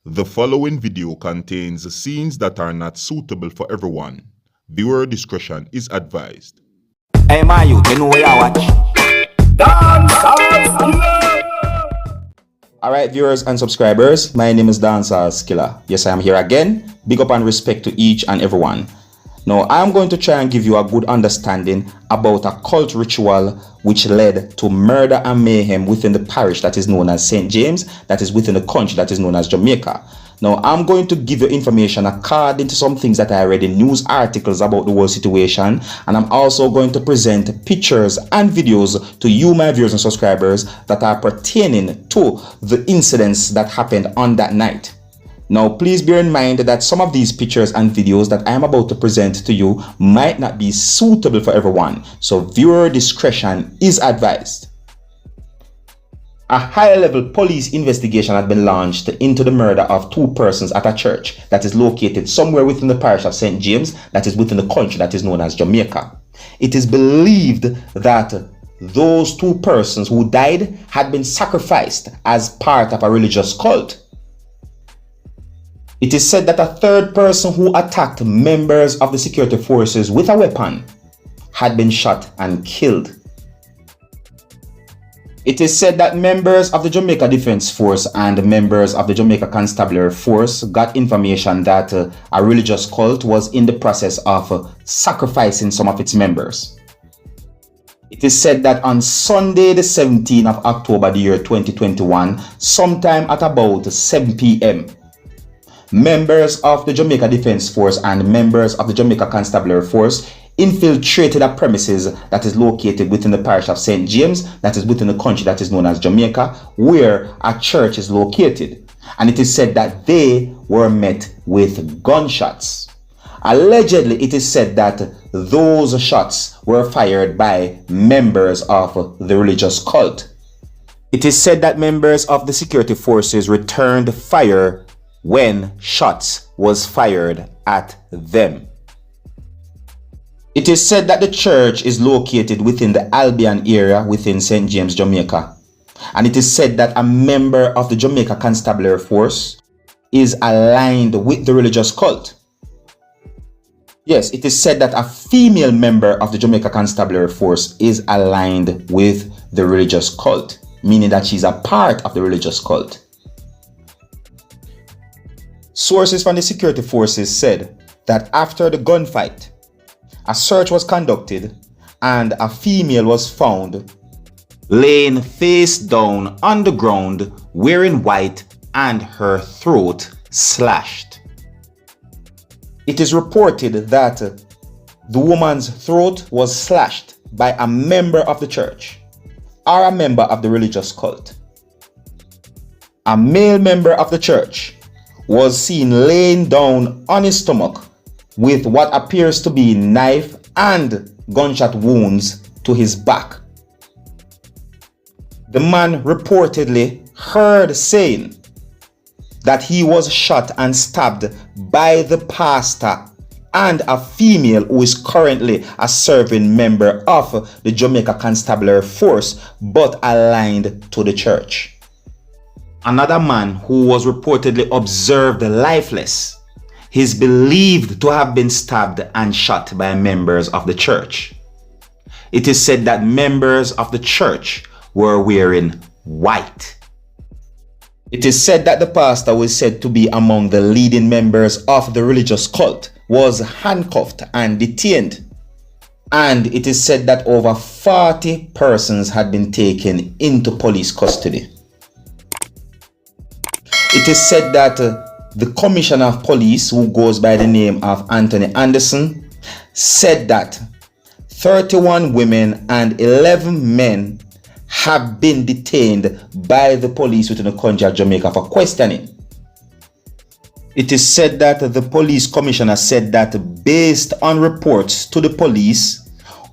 The following video contains scenes that are not suitable for everyone. Viewer discretion is advised. Hey my youth, you know where I watch? Dancehall skilla! Alright viewers and subscribers, my name is Dancehall skilla. Yes, I am here again. Big up and respect to each and everyone. Now, I'm going to try and give you a good understanding about a cult ritual which led to murder and mayhem within the parish that is known as St. James, that is within the country that is known as Jamaica. Now, I'm going to give you information according to some things that I read in news articles about the whole situation, and I'm also going to present pictures and videos to you, my viewers and subscribers, that are pertaining to the incidents that happened on that night. Now, please bear in mind that some of these pictures and videos that I am about to present to you might not be suitable for everyone, so viewer discretion is advised. A high-level police investigation has been launched into the murder of two persons at a church that is located somewhere within the parish of St. James, that is within the country that is known as Jamaica. It is believed that those two persons who died had been sacrificed as part of a religious cult. It is said that a third person who attacked members of the security forces with a weapon had been shot and killed. It is said that members of the Jamaica Defense Force and members of the Jamaica Constabulary Force got information that a religious cult was in the process of sacrificing some of its members. It is said that on Sunday the 17th of October the year 2021, sometime at about 7 p.m., members of the Jamaica Defense Force and members of the Jamaica Constabulary Force infiltrated a premises that is located within the parish of St. James, that is within the country that is known as Jamaica, where a church is located. And it is said that they were met with gunshots. Allegedly, it is said that those shots were fired by members of the religious cult. It is said that members of the security forces returned fire when shots was fired at them. It is said that the church is located within the Albion area within St. James, Jamaica. And it is said that a member of the Jamaica Constabulary Force is aligned with the religious cult. Yes, it is said that a female member of the Jamaica Constabulary Force is aligned with the religious cult, meaning that she's a part of the religious cult. Sources from the security forces said that after the gunfight, a search was conducted and a female was found laying face down on the ground wearing white and her throat slashed. It is reported that the woman's throat was slashed by a member of the church or a member of the religious cult. A male member of the church was seen laying down on his stomach with what appears to be knife and gunshot wounds to his back. The man reportedly heard saying that he was shot and stabbed by the pastor and a female who is currently a serving member of the Jamaica Constabulary Force but aligned to the church. Another man who was reportedly observed lifeless is believed to have been stabbed and shot by members of the church. It is said that members of the church were wearing white. It is said that the pastor, who is said to be among the leading members of the religious cult, was handcuffed and detained. And it is said that over 40 persons had been taken into police custody. It is said that the commissioner of police, who goes by the name of Anthony Anderson, said that 31 women and 11 men have been detained by the police within the country of Jamaica for questioning. It is said that the police commissioner said that based on reports to the police,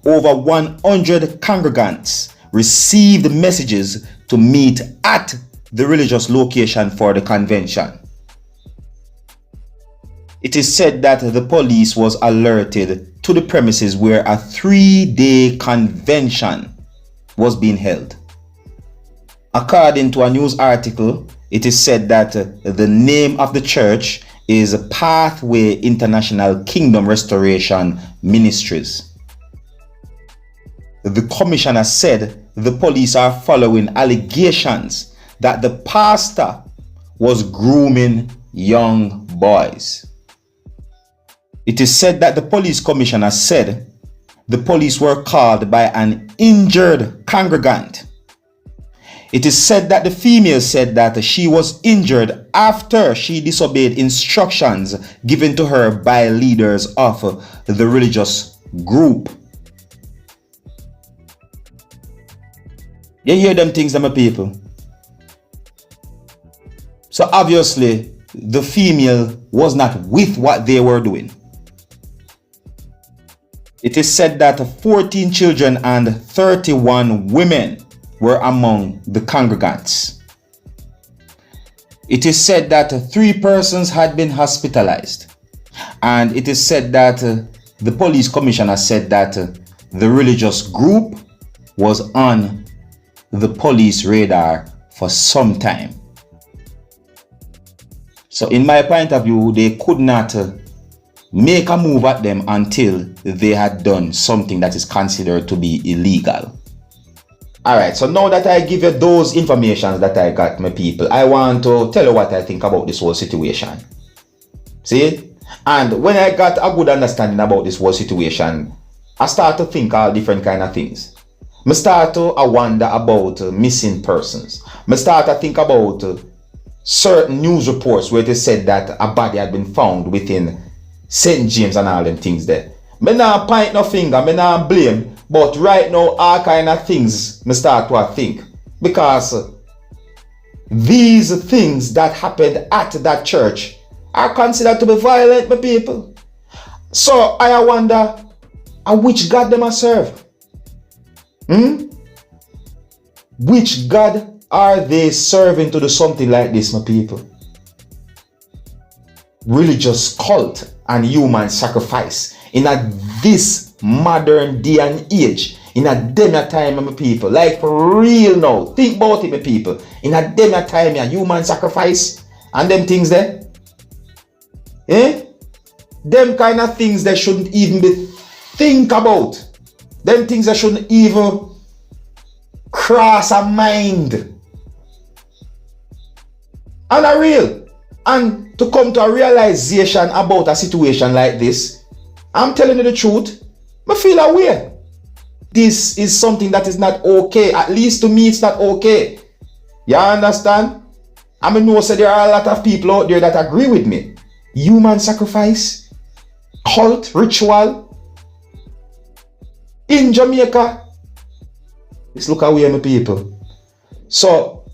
over 100 congregants received messages to meet at the religious location for the convention. It is said that the police was alerted to the premises where a 3-day convention was being held. According to a news article, it is said that the name of the church is Pathway International Kingdom Restoration Ministries. The commissioner said the police are following allegations that the pastor was grooming young boys. It is said that the police commissioner said the police were called by an injured congregant. It is said that the female said that she was injured after she disobeyed instructions given to her by leaders of the religious group. You hear them things, my people? So obviously, the female was not with what they were doing. It is said that 14 children and 31 women were among the congregants. It is said that 3 persons had been hospitalized. And it is said that the police commissioner said that the religious group was on the police radar for some time. So in my point of view, they could not make a move at them until they had done something that is considered to be illegal. Alright, so now that I give you those informations that I got, my people, I want to tell you what I think about this whole situation. See? And when I got a good understanding about this whole situation, I start to think all different kind of things. I start to wonder about missing persons. I start to think about certain news reports where it is said that a body had been found within St. James and all them things there. Me not point no finger, me not blame, but right now all kind of things me start to think. Because these things that happened at that church are considered to be violent, my people. So I wonder, which God them I serve? Which God are they serving to do something like this, my people? Religious cult and human sacrifice in this modern day and age, in a demi time, my people. Like for real now, think about it, my people. In a demi time, human sacrifice and them things there. Them kind of things that shouldn't even be think about. Them things that shouldn't even cross a mind. And a real. And to come to a realization about a situation like this, I'm telling you the truth, I feel aware. This is something that is not okay. At least to me, it's not okay. You understand? I know so there are a lot of people out there that agree with me. Human sacrifice, cult, ritual. In Jamaica, let's look away, my people. So,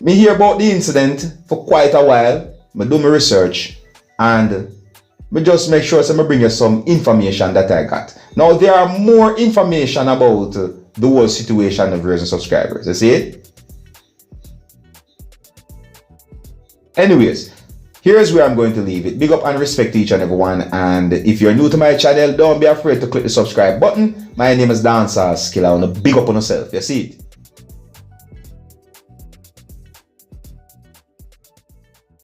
me hear about the incident for quite a while. I do my research and I just make sure I bring you some information that I got. Now, there are more information about the whole situation of viewers and subscribers. You see it? Anyways, here's where I'm going to leave it. Big up and respect to each and everyone. And if you're new to my channel, don't be afraid to click the subscribe button. My name is Dancehall Skilla. Big up on yourself. You see it?